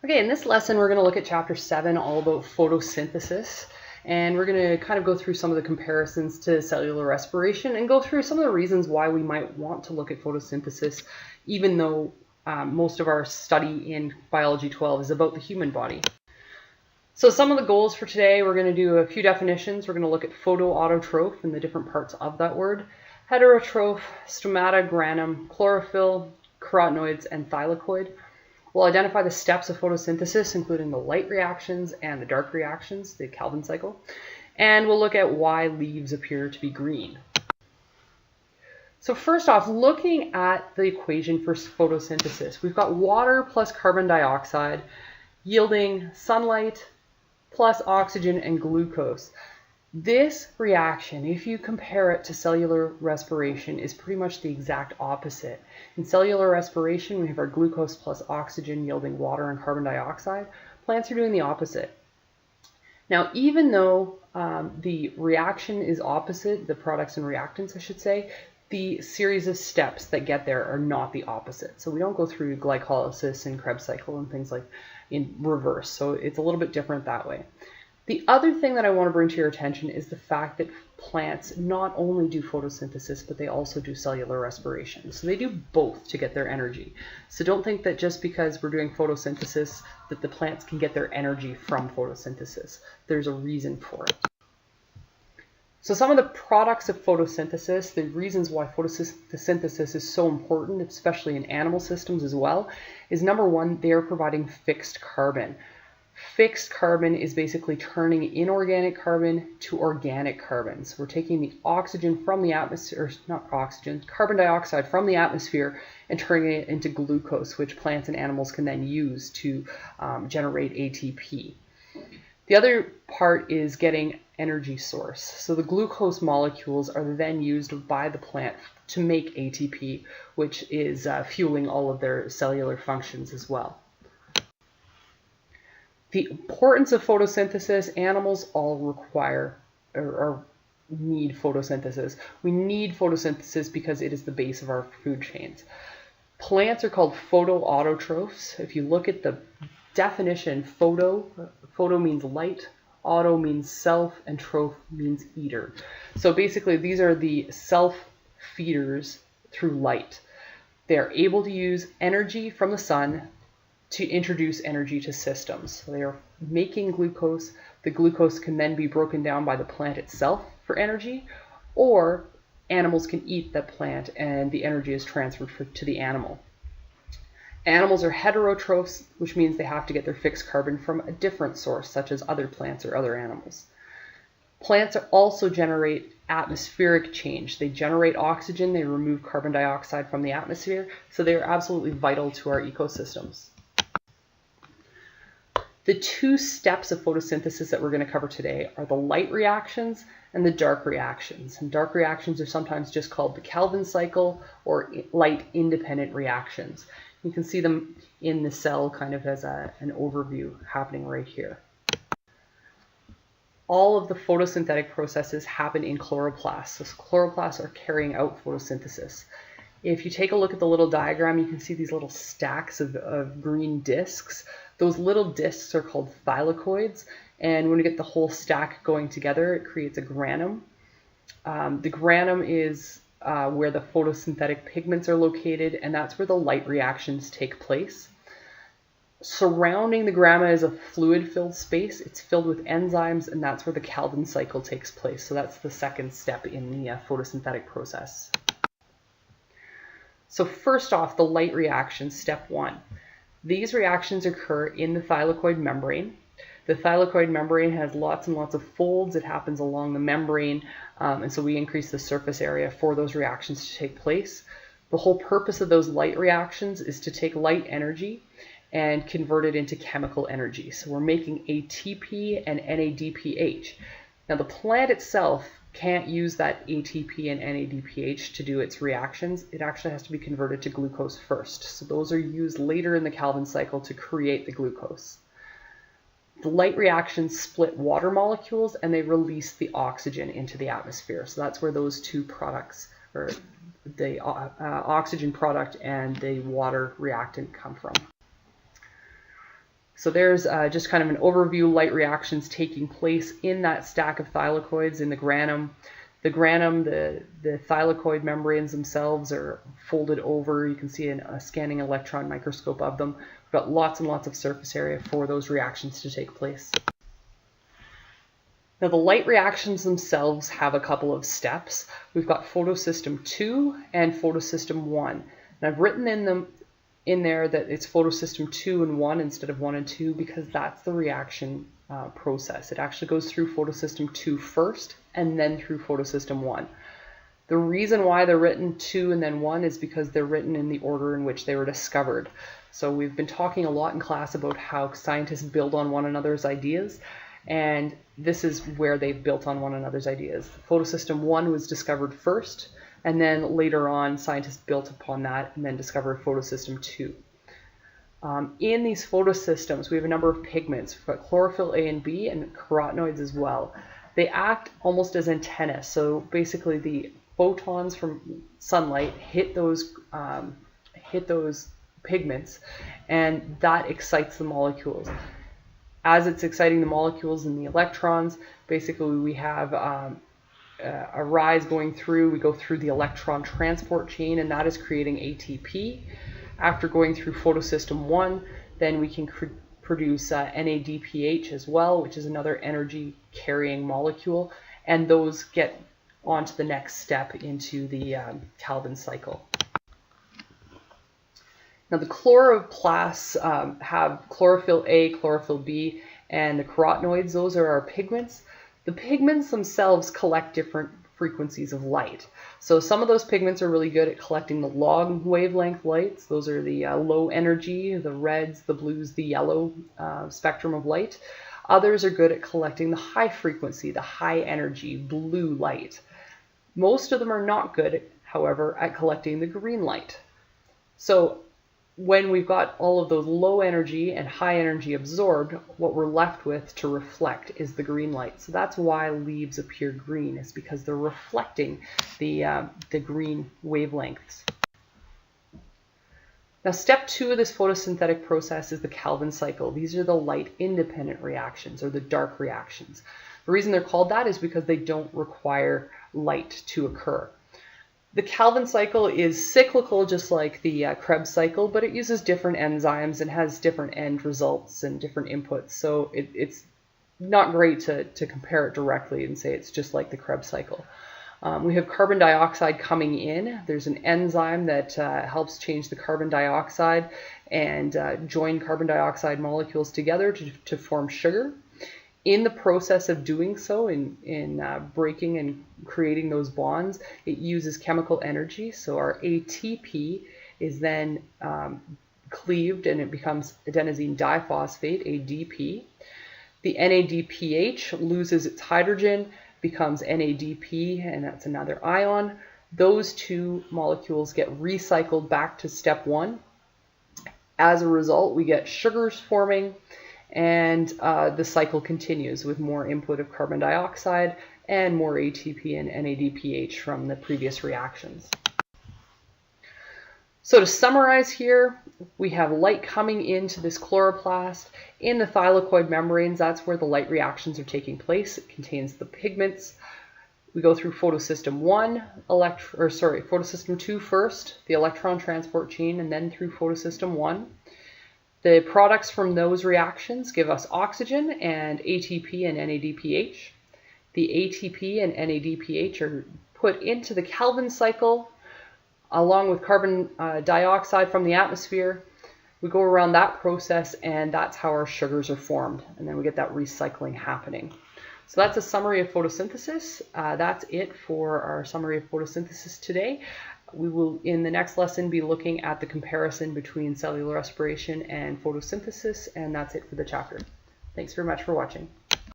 Okay, in this lesson we're going to look at chapter 7, all about photosynthesis, and we're going to kind of go through some of the comparisons to cellular respiration and go through some of the reasons why we might want to look at photosynthesis, even though most of our study in Biology 12 is about the human body. So some of the goals for today, we're going to do a few definitions. We're going to look at photoautotroph and the different parts of that word, heterotroph, stomata, granum, chlorophyll, carotenoids, and thylakoid. We'll identify the steps of photosynthesis, including the light reactions and the dark reactions, the Calvin cycle, and we'll look at why leaves appear to be green. So first off, looking at the equation for photosynthesis, we've got water plus carbon dioxide yielding sunlight plus oxygen and glucose. This reaction, if you compare it to cellular respiration, is pretty much the exact opposite. In cellular respiration, we have our glucose plus oxygen yielding water and carbon dioxide. Plants are doing the opposite. Now, even though the reaction is opposite, the products and reactants, I should say, the series of steps that get there are not the opposite. So we don't go through glycolysis and Krebs cycle and things like in reverse. So it's a little bit different that way. The other thing that I want to bring to your attention is the fact that plants not only do photosynthesis, but they also do cellular respiration. So they do both to get their energy. So don't think that just because we're doing photosynthesis that the plants can get their energy from photosynthesis. There's a reason for it. So some of the products of photosynthesis, the reasons why photosynthesis is so important, especially in animal systems as well, is number one, they are providing fixed carbon. Fixed carbon is basically turning inorganic carbon to organic carbon. So we're taking the oxygen from the atmosphere, or not oxygen, carbon dioxide from the atmosphere and turning it into glucose, which plants and animals can then use to generate ATP. The other part is getting energy source. So the glucose molecules are then used by the plant to make ATP, which is fueling all of their cellular functions as well. The importance of photosynthesis, animals all require or need photosynthesis. We need photosynthesis because it is the base of our food chains. Plants are called photoautotrophs. If you look at the definition, photo means light, auto means self, and troph means eater. So basically these are the self-feeders through light. They are able to use energy from the sun to introduce energy to systems. So they are making glucose. The glucose can then be broken down by the plant itself for energy, or animals can eat that plant and the energy is transferred to the animal. Animals are heterotrophs, which means they have to get their fixed carbon from a different source, such as other plants or other animals. Plants also generate atmospheric change. They generate oxygen, they remove carbon dioxide from the atmosphere, so they are absolutely vital to our ecosystems. The two steps of photosynthesis that we're going to cover today are the light reactions and the dark reactions. And dark reactions are sometimes just called the Calvin cycle or light independent reactions. You can see them in the cell kind of as an overview happening right here. All of the photosynthetic processes happen in chloroplasts. So chloroplasts are carrying out photosynthesis. If you take a look at the little diagram, you can see these little stacks of green discs. Those little discs are called thylakoids, and when you get the whole stack going together, it creates a granum. The granum is where the photosynthetic pigments are located, and that's where the light reactions take place. Surrounding the granum is a fluid-filled space. It's filled with enzymes, and that's where the Calvin cycle takes place. So that's the second step in the photosynthetic process. So first off, the light reactions, step one. These reactions occur in the thylakoid membrane. The thylakoid membrane has lots and lots of folds. It happens along the membrane, and so we increase the surface area for those reactions to take place. The whole purpose of those light reactions is to take light energy and convert it into chemical energy. So we're making ATP and NADPH. Now the plant itself can't use that ATP and NADPH to do its reactions. It actually has to be converted to glucose first. So those are used later in the Calvin cycle to create the glucose. The light reactions split water molecules and they release the oxygen into the atmosphere. So that's where those two products, or the oxygen product and the water reactant, come from. So there's just kind of an overview, light reactions taking place in that stack of thylakoids in the granum. The granum, the thylakoid membranes themselves are folded over. You can see a scanning electron microscope of them. We've got lots and lots of surface area for those reactions to take place. Now the light reactions themselves have a couple of steps. We've got photosystem 2 and photosystem 1. And I've written in there that it's photosystem 2 and 1 instead of 1 and 2 because that's the reaction process. It actually goes through photosystem 2 first and then through photosystem 1. The reason why they're written 2 and then 1 is because they're written in the order in which they were discovered. So we've been talking a lot in class about how scientists build on one another's ideas, and this is where they've built on one another's ideas. Photosystem 1 was discovered first, and then later on scientists built upon that and then discovered photosystem 2. In these photosystems, we have a number of pigments. We've got chlorophyll A and B and carotenoids as well. They act almost as antennas. So basically the photons from sunlight hit those pigments, and that excites the molecules. As it's exciting the molecules and the electrons, basically we have a rise going through. We go through the electron transport chain, and that is creating ATP. After going through photosystem 1, then we can produce NADPH as well, which is another energy carrying molecule, and those get on to the next step into the Calvin cycle. Now the chloroplasts have chlorophyll A, chlorophyll B, and the carotenoids. Those are our pigments. The pigments themselves collect different frequencies of light. So some of those pigments are really good at collecting the long wavelength lights. Those are the low energy, the reds, the blues, the yellow spectrum of light. Others are good at collecting the high frequency, the high energy blue light. Most of them are not good, however, at collecting the green light. So when we've got all of those low energy and high energy absorbed, what we're left with to reflect is the green light. So that's why leaves appear green, is because they're reflecting the green wavelengths. Now step 2 of this photosynthetic process is the Calvin cycle. These are the light independent reactions, or the dark reactions. The reason they're called that is because they don't require light to occur. The Calvin cycle is cyclical, just like the Krebs cycle, but it uses different enzymes and has different end results and different inputs. So it's not great to compare it directly and say it's just like the Krebs cycle. We have carbon dioxide coming in. There's an enzyme that helps change the carbon dioxide and join carbon dioxide molecules together to form sugar. In the process of doing so, in breaking and creating those bonds, it uses chemical energy. So our ATP is then cleaved and it becomes adenosine diphosphate, ADP. The NADPH loses its hydrogen, becomes NADP, and that's another ion. Those two molecules get recycled back to step 1. As a result, we get sugars forming, and the cycle continues with more input of carbon dioxide and more ATP and NADPH from the previous reactions. So to summarize here, we have light coming into this chloroplast. In the thylakoid membranes, that's where the light reactions are taking place. It contains the pigments. We go through photosystem 1, photosystem 2 first, the electron transport chain, and then through photosystem 1. The products from those reactions give us oxygen and ATP and NADPH. The ATP and NADPH are put into the Calvin cycle along with carbon dioxide from the atmosphere. We go around that process, and that's how our sugars are formed, and then we get that recycling happening. So that's a summary of photosynthesis. That's it for our summary of photosynthesis today. We will, in the next lesson, be looking at the comparison between cellular respiration and photosynthesis, and that's it for the chapter. Thanks very much for watching.